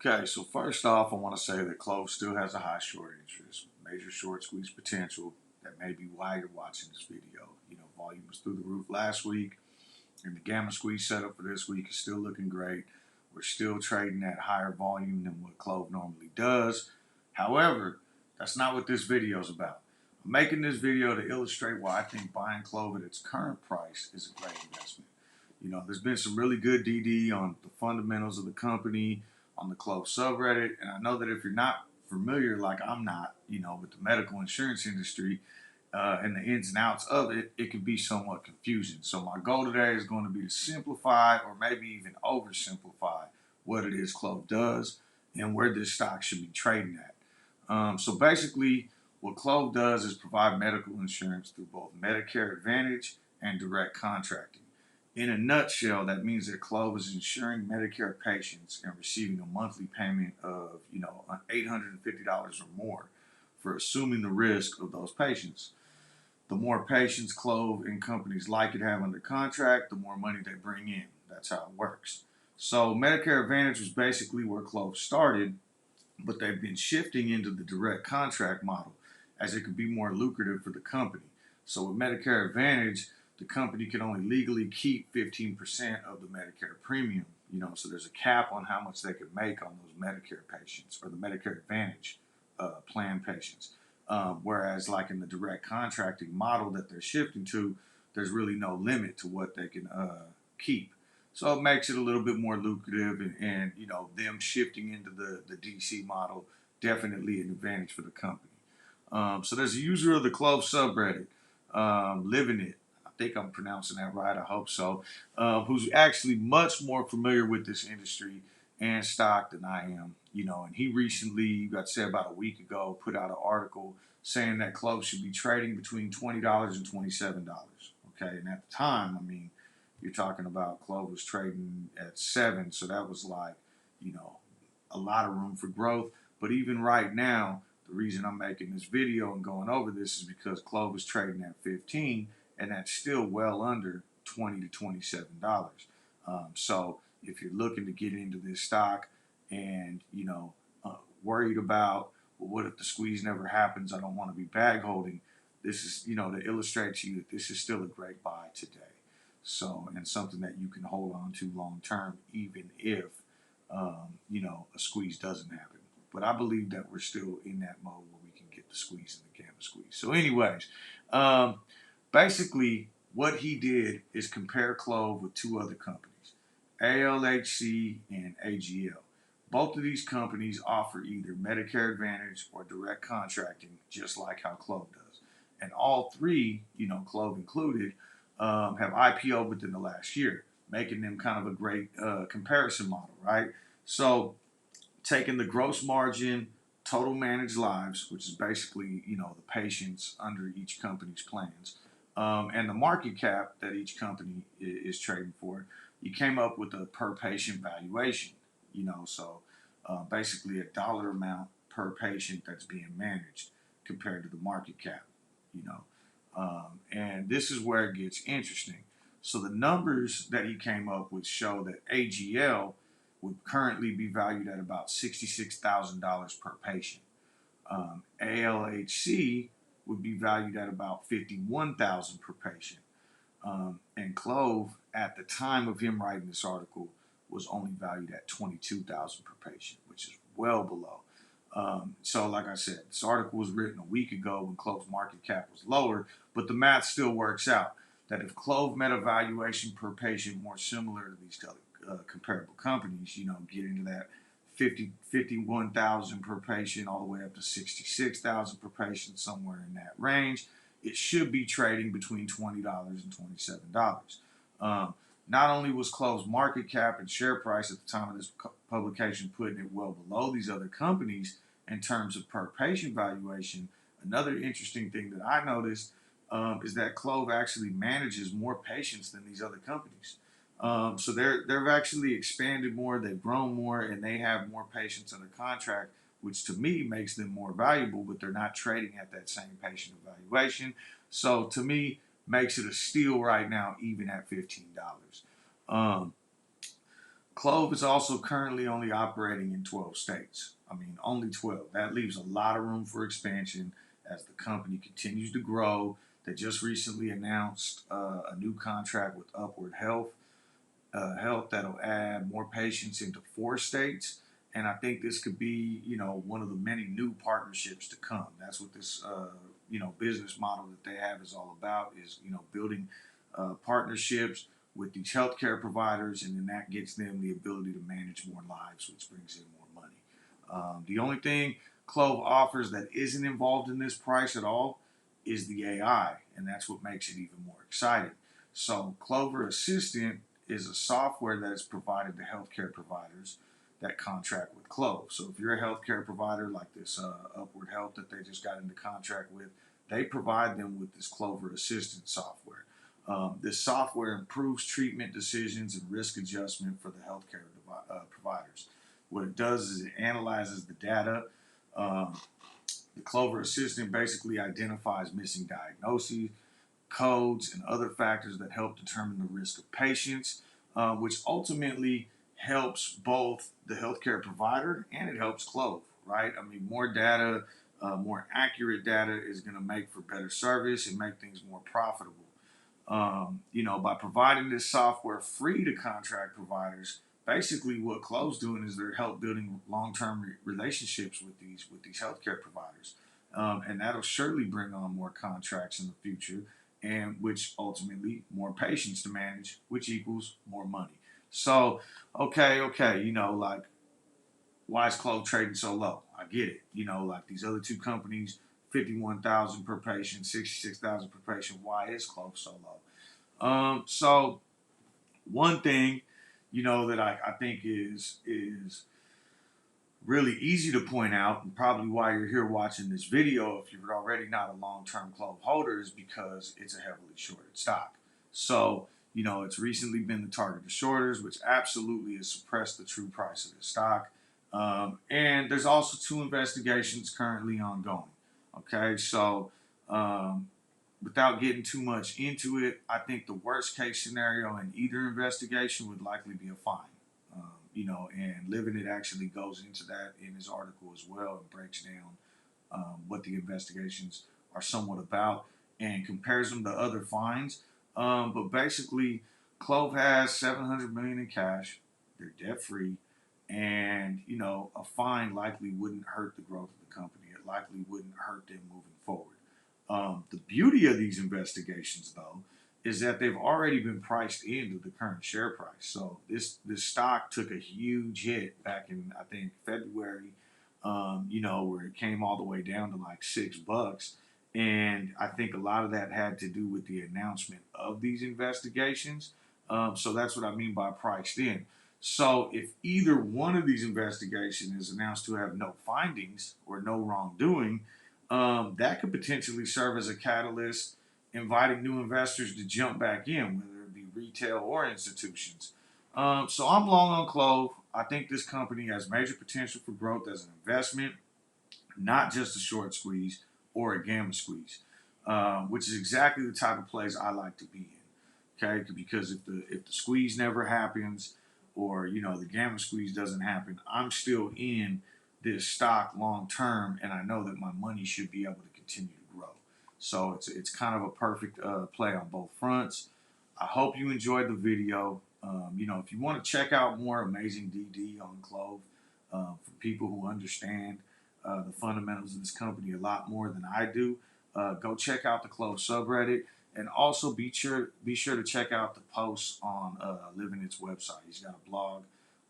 Okay, so first off, I want to say that CLOV still has a high short interest, major short squeeze potential. That may be why you're watching this video. Volume was through the roof last week, and the gamma squeeze setup for this week is still looking great. We're still trading at higher volume than what CLOV normally does. However, that's not what this video is about. I'm making this video to illustrate why I think buying CLOV at its current price is a great investment. There's been some really good DD on the fundamentals of the company on the CLOV subreddit, and I know that if you're not familiar, like I'm not, with the medical insurance industry and the ins and outs of it, it can be somewhat confusing. So my goal today is going to be to simplify or maybe even oversimplify what it is CLOV does and where this stock should be trading at. So basically, what CLOV does is provide medical insurance through both Medicare Advantage and direct contracting. In a nutshell, that means that CLOV is insuring Medicare patients and receiving a monthly payment of, $850 or more for assuming the risk of those patients. The more patients CLOV and companies like it have under contract, the more money they bring in. That's how it works. So Medicare Advantage was basically where CLOV started, but they've been shifting into the direct contract model as it could be more lucrative for the company. So with Medicare Advantage, the company can only legally keep 15% of the Medicare premium, so there's a cap on how much they could make on those Medicare patients or the Medicare Advantage plan patients. Whereas like in the direct contracting model that they're shifting to, there's really no limit to what they can keep. So it makes it a little bit more lucrative, and them shifting into the DC model, definitely an advantage for the company. So there's a user of the CLOV subreddit, Livinittt. I think I'm pronouncing that right. I hope so. Who's actually much more familiar with this industry and stock than I am. And he recently, you got to say about a week ago, put out an article saying that CLOV should be trading between $20 and $27. Okay, and at the time, you're talking about CLOV was trading at 7, so that was like, a lot of room for growth. But even right now, the reason I'm making this video and going over this is because CLOV is trading at 15, and that's still well under $20 to $27. So if you're looking to get into this stock and worried about, well, what if the squeeze never happens? I don't want to be bag holding. This is to illustrate to you that this is still a great buy today. So, and something that you can hold on to long term, even if a squeeze doesn't happen. But I believe that we're still in that mode where we can get the squeeze and the gamma squeeze. So anyways, basically what he did is compare CLOV with two other companies, ALHC and AGL. Both of these companies offer either Medicare Advantage or direct contracting, just like how CLOV does. And all three, CLOV included, have IPO within the last year, making them kind of a great comparison model, right? So taking the gross margin, total managed lives, which is basically, the patients under each company's plans, and the market cap that each company is trading for, you came up with a per patient valuation, so basically a dollar amount per patient that's being managed compared to the market cap, and this is where it gets interesting. So the numbers that he came up with show that AGL would currently be valued at about $66,000 per patient. ALHC would be valued at about $51,000 per patient. And CLOV, at the time of him writing this article, was only valued at $22,000 per patient, which is well below. So like I said, this article was written a week ago when CLOV's market cap was lower, but the math still works out that if CLOV met a valuation per patient more similar to these comparable companies, get into that 51,000 per patient all the way up to 66,000 per patient, somewhere in that range, it should be trading between $20 and $27. Not only was CLOV's market cap and share price at the time of this publication putting it well below these other companies in terms of per patient valuation, another interesting thing that I noticed is that CLOV actually manages more patients than these other companies. So they've actually expanded more, they've grown more, and they have more patients under contract, which to me makes them more valuable, but they're not trading at that same patient evaluation. So to me, makes it a steal right now, even at $15. CLOV Clove is also currently only operating in 12 states. I mean, only 12. That leaves a lot of room for expansion as the company continues to grow. They just recently announced a new contract with Upward Health that'll add more patients into 4 states. And I think this could be, one of the many new partnerships to come. That's what this, business model that they have is all about is, building partnerships with these healthcare providers, and then that gets them the ability to manage more lives, which brings in more money. The only thing Clove offers that isn't involved in this price at all is the AI, and that's what makes it even more exciting. So, Clover Assistant is a software that is provided to healthcare providers that contract with Clove. So, if you're a healthcare provider like this Upward Health that they just got into contract with, they provide them with this Clover Assistant software. This software improves treatment decisions and risk adjustment for the healthcare providers. What it does is it analyzes the data. Um, the Clover Assistant basically identifies missing diagnoses, codes, and other factors that help determine the risk of patients, which ultimately helps both the healthcare provider and it helps Clove, right? I mean, more data, more accurate data is going to make for better service and make things more profitable. By providing this software free to contract providers, basically what Clove's doing is they're help building long-term relationships with these healthcare providers, and that'll surely bring on more contracts in the future, and which ultimately more patients to manage, which equals more money. So, okay, like why is Clove trading so low? I get it. Like these other two companies, 51,000 per patient, 66,000 per patient. Why is Clove so low? So one thing, that I think is really easy to point out, and probably why you're here watching this video if you're already not a long-term Clove holder, is because it's a heavily shorted stock. So, it's recently been the target of shorters, which absolutely has suppressed the true price of the stock. And there's also 2 investigations currently ongoing. Okay, so without getting too much into it, I think the worst case scenario in either investigation would likely be a fine. And Livinittt actually goes into that in his article as well and breaks down what the investigations are somewhat about and compares them to other fines. But basically, Clove has $700 million in cash. They're debt free, and a fine likely wouldn't hurt the growth of the company. It likely wouldn't hurt them moving forward. The beauty of these investigations, though, is that they've already been priced into the current share price. So this stock took a huge hit back in, I think, February, where it came all the way down to like $6. And I think a lot of that had to do with the announcement of these investigations. So that's what I mean by priced in. So if either one of these investigations is announced to have no findings or no wrongdoing, that could potentially serve as a catalyst, inviting new investors to jump back in, whether it be retail or institutions. So I'm long on Clove. I think this company has major potential for growth as an investment, not just a short squeeze or a gamma squeeze, which is exactly the type of plays I like to be in. Okay, because if the squeeze never happens, or the gamma squeeze doesn't happen, I'm still in this stock long term, and I know that my money should be able to continue to grow. So it's kind of a perfect play on both fronts. I hope you enjoyed the video. If you want to check out more amazing DD on Clove for people who understand the fundamentals of this company a lot more than I do, go check out the Clove subreddit. And also be sure to check out the posts on Livinitt's website. He's got a blog,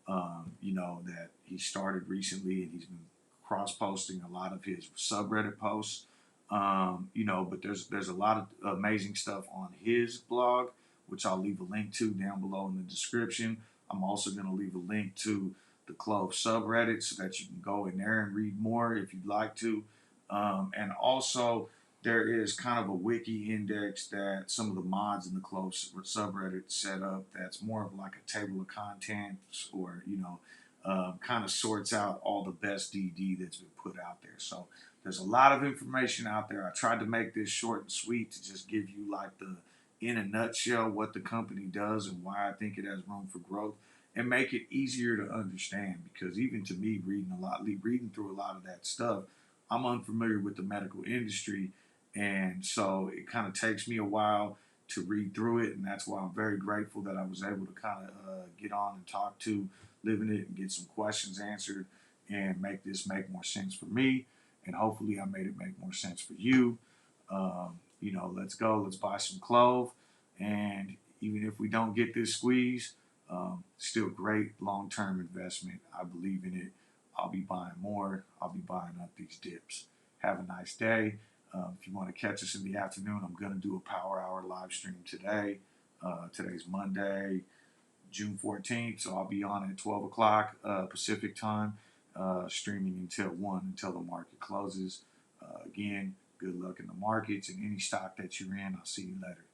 that he started recently, and he's been cross-posting a lot of his subreddit posts. But there's a lot of amazing stuff on his blog, which I'll leave a link to down below in the description. I'm also going to leave a link to the Clove subreddit so that you can go in there and read more if you'd like to. And also, there is kind of a wiki index that some of the mods in the Clove subreddit set up that's more of like a table of contents, or kind of sorts out all the best DD that's been put out there. So there's a lot of information out there. I tried to make this short and sweet to just give you like in a nutshell what the company does and why I think it has room for growth. and make it easier to understand. Because even to me, reading through a lot of that stuff, I'm unfamiliar with the medical industry, and so it kind of takes me a while to read through it, and that's why I'm very grateful that I was able to kind of get on and talk to Livinittt and get some questions answered and make this make more sense for me, and hopefully I made it make more sense for you. Let's go, let's buy some CLOV, and even if we don't get this squeeze, still great long-term investment. I believe in it. I'll be buying more. I'll be buying up these dips. Have a nice day. If you want to catch us in the afternoon, I'm going to do a power hour live stream today. Today's Monday, June 14th, so I'll be on at 12 o'clock Pacific time, streaming until 1 until the market closes. Again, good luck in the markets and any stock that you're in. I'll see you later.